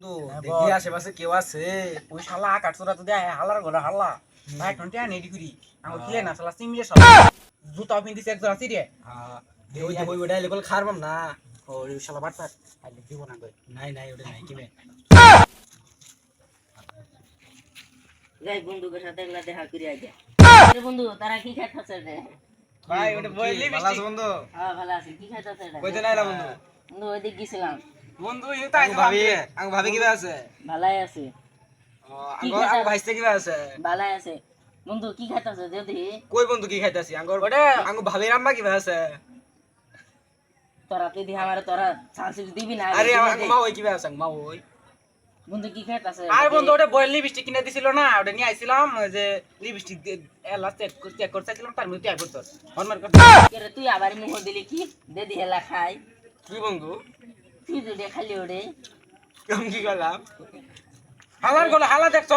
তো দেখি আশেপাশে কেউ আছে। ওই শালা কাটছরা তো দেয় হালার ঘরে হাল্লা ভাই ঘন্টা নেডি করি আমার খিলে না শালা সিমিয়ে শালা জুতা পিন্দিছে একজন আছে রে হ্যাঁ ওই ওই ওটা লেভেল খারবাম না। ওই শালা বাটপার আইলে দিব না কই নাই নাই ওটা নাই কিবে যাই বন্ধুদের সাথে একলা দেখা করি আগে আরে বন্ধু তারা কি খাইতাছে রে ভাই ওটা বইলি ভালো আছো বন্ধু? হ্যাঁ ভালো আছে কি খাইতাছে রে কইতে নাইলা বন্ধু? বন্ধু ওইদিক গেছিলাম বন্ধু ইউ তাই আঙ্গ ভাবি কিবে আছে? ভালাই আছে আঙ্গ ভাইস্তে কিবে আছে? ভালাই আছে বন্ধু কি খাইতাছে যদি কই বন্ধু কি খাইতাছি? আঙ্গ ভাবির আম্মা কিবে আছে? তোরা তুই দি আমারে তোরা চান্স দিবি না আরে আঙ্গ মা ওই কিবে আছে? আঙ্গ মা ওই বন্ধু কি খাইতাছে আর বন্ধু ওটা বই লিপস্টিক কিনে দিছিল না ওটা নিয়ে আইছিলাম ওই যে লিপস্টিক লাস্ট চেক করতেছিলাম তার মধ্যে আইবো তোর হরমার করতে রে তুই আবার মুহ দিলি কি দে দি হেলা খাই কি বন্ধু? তুই তো দেখালি ওরে আমি কি করলাম? হালার গলা হালা দেখছ